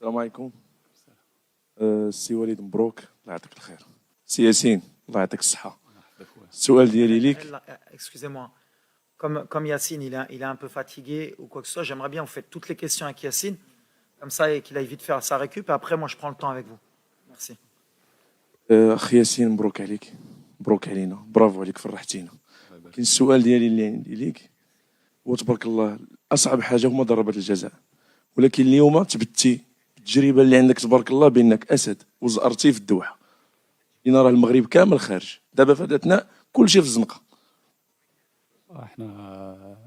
السلام عليكم. السي وليد مبروك الله يعطيك الخير. سي ياسين الله يعطيك الصحة. السؤال ديالي ليك. Excusez-moi. Comme Yacine, il est un peu fatigué ou quoi que ce soit, j'aimerais bien vous faites toutes les questions avec Yacine, comme ça, et qu'il aille vite faire sa récup, et après, moi, je prends le temps avec vous. Merci. أخ ياسين مبروك عليك، مبروك علينا، برافو عليك فرحتينا. كاين السؤال ديالي اللي عندي ليك هو تبارك الله أصعب حاجة هما ضربات الجزاء، ولكن اليوم تبتي التجربة اللي عندك تبارك الله بأنك أسد وزأرتي في الدوحة. لأن راه المغرب كامل خارج، دابا في هذا الأثناء كلشي في الزنقة. احنا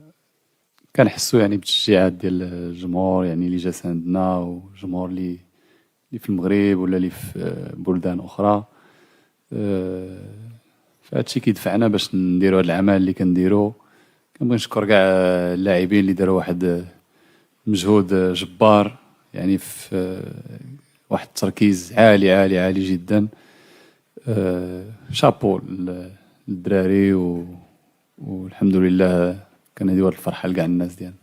كنحسوا يعني بالتشجيعات ديال الجمهور يعني اللي جا ساندنا والجمهور اللي في المغرب ولا اللي في بلدان اخرى. فهادشي كيدفعنا باش نديروا هاد العمل اللي كنديروا. كنبغي نشكر كاع اللاعبين اللي داروا واحد مجهود جبار يعني في واحد التركيز عالي عالي عالي جدا. شابو للدراري والحمد لله كنهديو هاد الفرحة لكاع الناس ديالنا.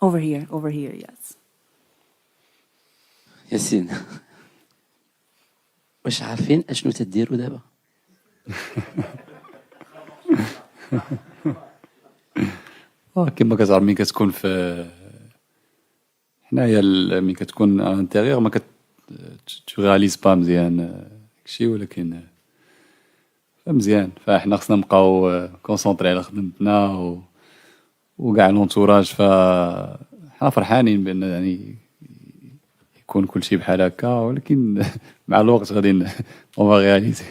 Over here, yes. ياسين واش عارفين اشنو تديروا دابا؟ كيما كتعرف ملي كتكون في حنايا ملي كتكون انتيريور ما تغاليز با مزيان داكشي، ولكن مزيان. فاحنا خصنا نبقاو كونسونطري على خدمتنا وكاع لونتوراج. فاحنا فرحانين بان يعني يكون كل شيء بحال هكا، ولكن مع الوقت غادي اون رياليزي.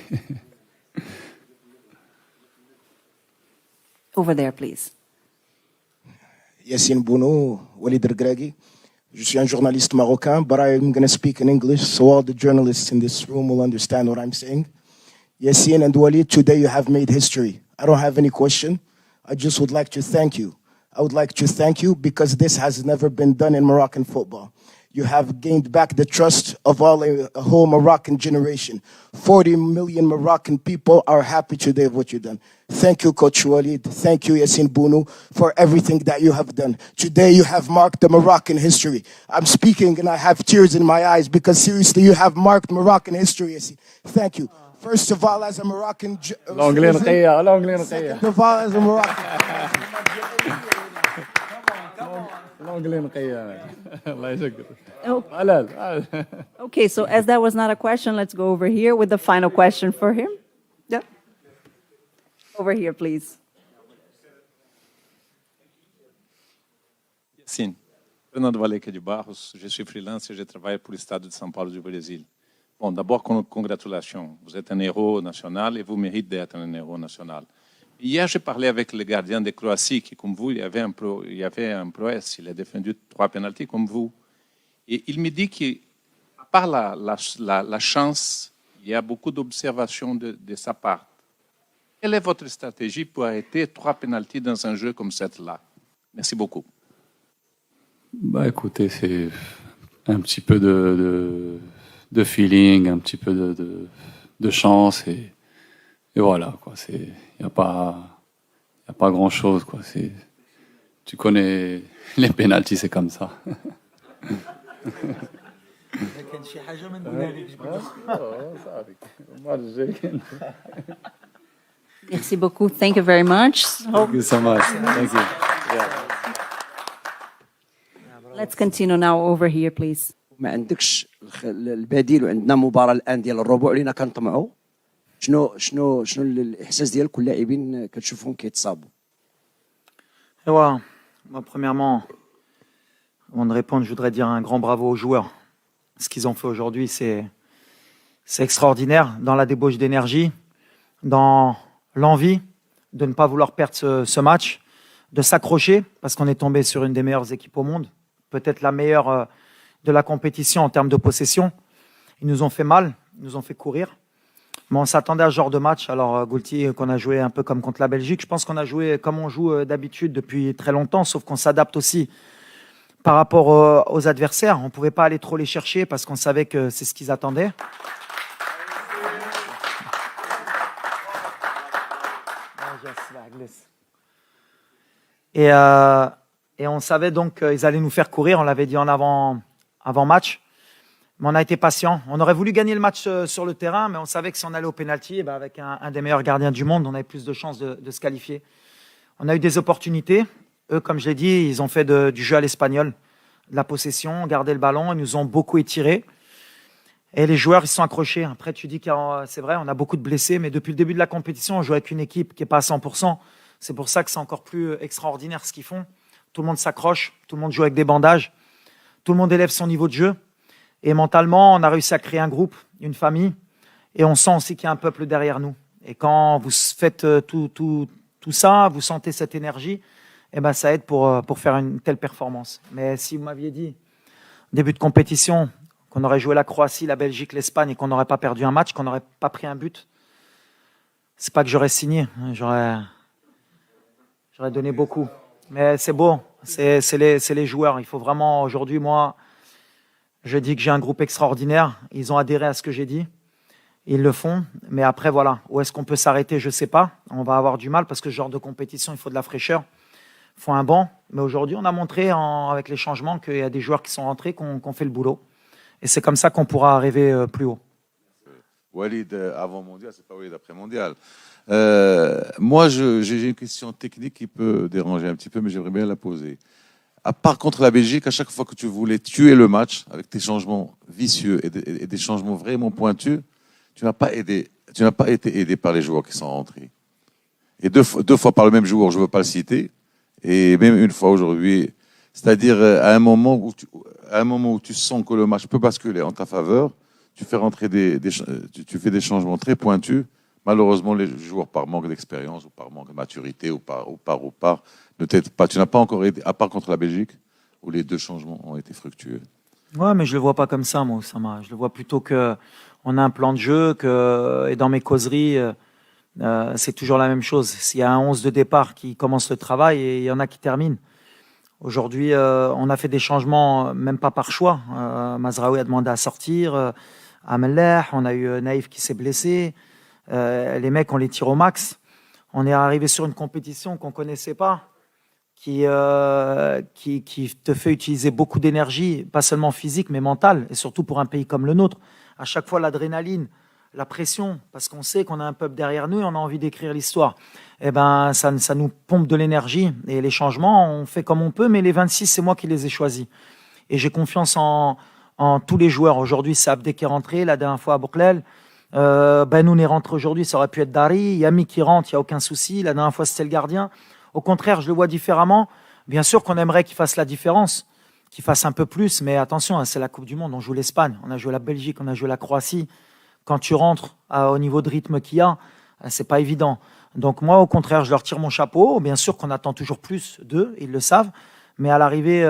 Over there, please. Yassine Bounou, Walid Regragui. Je suis un journaliste marocain, but I'm going to speak in English so all the journalists in this room will understand what I'm saying. Yassine and Walid, today you have made history. I don't have any question. I just would like to thank you. I would like to thank you because this has never been done in Moroccan football. You have gained back the trust of a whole Moroccan generation. 40 million Moroccan people are happy today of what you've done. Thank you, Coach Walid. Thank you, Yassine Bounou, for everything that you have done. Today you have marked the Moroccan history. I'm speaking and I have tears in my eyes because seriously you have marked Moroccan history, Yassine. Thank you. First of all, as a Moroccan l'anglais نقية second of all, as a Moroccan. l'anglais نقية الله يشكرك. Okay, so as that was not a question, let's go over here with the final question for him. Yeah. Over here, please. Sim, Fernando Valeca de Barros, je suis freelance et je travaille pour le Stade de São Paulo du Brésil. Bon, d'abord, congratulations. Vous êtes un héros national et vous méritez d'être un héros national. Hier, j'ai parlé avec le gardien de Croatie qui, comme vous, il y avait un prouesse. Il a défendu 3 pénaltys comme vous. Et il me dit qu'à part la chance, il y a beaucoup d'observations de sa part. Quelle est votre stratégie pour arrêter 3 pénaltys dans un jeu comme celui-là? Merci beaucoup. Bah écoutez, c'est un petit peu de feeling, un petit peu de chance et voilà quoi. Il y a pas grand chose quoi. Tu connais les pénaltys, c'est comme ça. Merci beaucoup. Thank you very much. Thank you so much. Thank you. Let's continue now over here, please. ما عندكش البديل وعندنا مباراة الآن ديال الربع لينا كنطمعوا. شنو الإحساس ديالك واللاعبين كتشوفهم كيتصابوا؟ Moi, premièrement, avant de répondre, je voudrais dire un grand bravo aux joueurs. Ce qu'ils ont fait aujourd'hui, c'est extraordinaire dans la débauche d'énergie, dans l'envie de ne pas vouloir perdre ce match, de s'accrocher parce qu'on est tombé sur une des meilleures équipes au monde, peut-être la meilleure de la compétition en termes de possession. Ils nous ont fait mal, ils nous ont fait courir. Mais on s'attendait à ce genre de match. Alors, Goulti, qu'on a joué un peu comme contre la Belgique, je pense qu'on a joué comme on joue d'habitude depuis très longtemps, sauf qu'on s'adapte aussi par rapport aux adversaires. On ne pouvait pas aller trop les chercher parce qu'on savait que c'est ce qu'ils attendaient. Et on savait donc qu'ils allaient nous faire courir. On l'avait dit en avant-match. Mais on a été patient. On aurait voulu gagner le match sur le terrain, mais on savait que si on allait au pénalty, avec un des meilleurs gardiens du monde, on avait plus de chances de se qualifier. On a eu des opportunités. Eux, comme je l'ai dit, ils ont fait du jeu à l'espagnol, de la possession, gardé le ballon. Ils nous ont beaucoup étirés. Et les joueurs, ils se sont accrochés. Après, tu dis que c'est vrai, on a beaucoup de blessés, mais depuis le début de la compétition, on joue avec une équipe qui n'est pas à 100%. C'est pour ça que c'est encore plus extraordinaire ce qu'ils font. Tout le monde s'accroche, tout le monde joue avec des bandages, tout le monde élève son niveau de jeu. Et mentalement, on a réussi à créer un groupe, une famille, et on sent aussi qu'il y a un peuple derrière nous. Et quand vous faites tout ça, vous sentez cette énergie, eh ben, ça aide pour faire une telle performance. Mais si vous m'aviez dit, début de compétition, qu'on aurait joué la Croatie, la Belgique, l'Espagne et qu'on n'aurait pas perdu un match, qu'on n'aurait pas pris un but, c'est pas que j'aurais signé, j'aurais donné beaucoup. Mais c'est beau, c'est les joueurs. Il faut vraiment, aujourd'hui, moi, je dis que j'ai un groupe extraordinaire. Ils ont adhéré à ce que j'ai dit. Ils le font. Mais après, voilà, où est-ce qu'on peut s'arrêter, je ne sais pas. On va avoir du mal parce que ce genre de compétition, il faut de la fraîcheur. Il faut un banc. Mais aujourd'hui, on a montré avec les changements qu'il y a des joueurs qui sont rentrés, qui ont fait le boulot. Et c'est comme ça qu'on pourra arriver plus haut. Walid avant mondial, c'est pas Walid après mondial. Moi, j'ai une question technique qui peut déranger un petit peu, mais j'aimerais bien la poser. À part contre la Belgique, à chaque fois que tu voulais tuer le match avec tes changements vicieux et des changements vraiment pointus, tu n'as pas été aidé par les joueurs qui sont rentrés. Et deux fois par le même joueur, je ne veux pas le citer, et même une fois aujourd'hui. C'est-à-dire à un moment où tu sens que le match peut basculer en ta faveur, tu fais rentrer tu fais des changements très pointus. Malheureusement, les joueurs, par manque d'expérience ou par manque de maturité ou par, ne t'aident pas. Tu n'as pas encore aidé, à part contre la Belgique, où les deux changements ont été fructueux. Ouais, mais je le vois pas comme ça, moi, Oussama. Je le vois plutôt que on a un plan de jeu, et dans mes causeries, c'est toujours la même chose. S'il y a un 11 de départ qui commence le travail et il y en a qui terminent. Aujourd'hui, on a fait des changements, même pas par choix. Mazraoui a demandé à sortir, Amellah, on a eu Naïf qui s'est blessé. Les mecs, on les tire au max. On est arrivé sur une compétition qu'on connaissait pas, qui te fait utiliser beaucoup d'énergie, pas seulement physique, mais mentale, et surtout pour un pays comme le nôtre. À chaque fois, l'adrénaline, la pression, parce qu'on sait qu'on a un peuple derrière nous et on a envie d'écrire l'histoire. Eh ben, ça nous pompe de l'énergie. Et les changements, on fait comme on peut, mais les 26, c'est moi qui les ai choisis. Et j'ai confiance en tous les joueurs. Aujourd'hui, c'est Abdé qui est rentré, la dernière fois à Bouklel. Benoun est rentré aujourd'hui, ça aurait pu être Dari. Yami qui rentre, il n'y a aucun souci. La dernière fois, c'était le gardien. Au contraire, je le vois différemment. Bien sûr qu'on aimerait qu'il fasse la différence, qu'il fasse un peu plus, mais attention, c'est la Coupe du Monde. On joue l'Espagne, on a joué la Belgique, on a joué la Croatie. Quand tu rentres au niveau de rythme qu'il y a, c'est pas évident. Donc moi, au contraire, je leur tire mon chapeau. Bien sûr qu'on attend toujours plus d'eux, ils le savent. Mais à l'arrivée,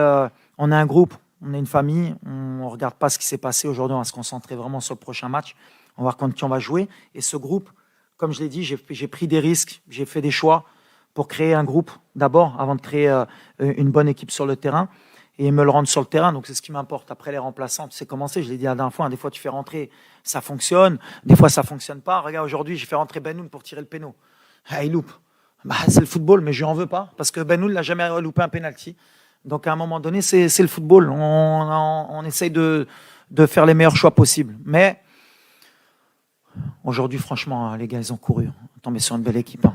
on a un groupe, on est une famille. On ne regarde pas ce qui s'est passé aujourd'hui. On va se concentrer vraiment sur le prochain match. On va voir contre qui on va jouer. Et ce groupe, comme je l'ai dit, j'ai pris des risques, j'ai fait des choix pour créer un groupe d'abord, avant de créer une bonne équipe sur le terrain. Et me le rendre sur le terrain, donc c'est ce qui m'importe. Après les remplaçants, c'est commencé, je l'ai dit la dernière fois, des fois tu fais rentrer, ça fonctionne, des fois ça fonctionne pas. Regarde, aujourd'hui, j'ai fait rentrer Benoun pour tirer le péno. Ah, il loupe. C'est le football, mais je lui en veux pas, parce que Benoun n'a jamais loupé un penalty. Donc à un moment donné, c'est le football. On essaye de faire les meilleurs choix possibles. Mais aujourd'hui, franchement, les gars, ils ont couru. On est tombé sur une belle équipe.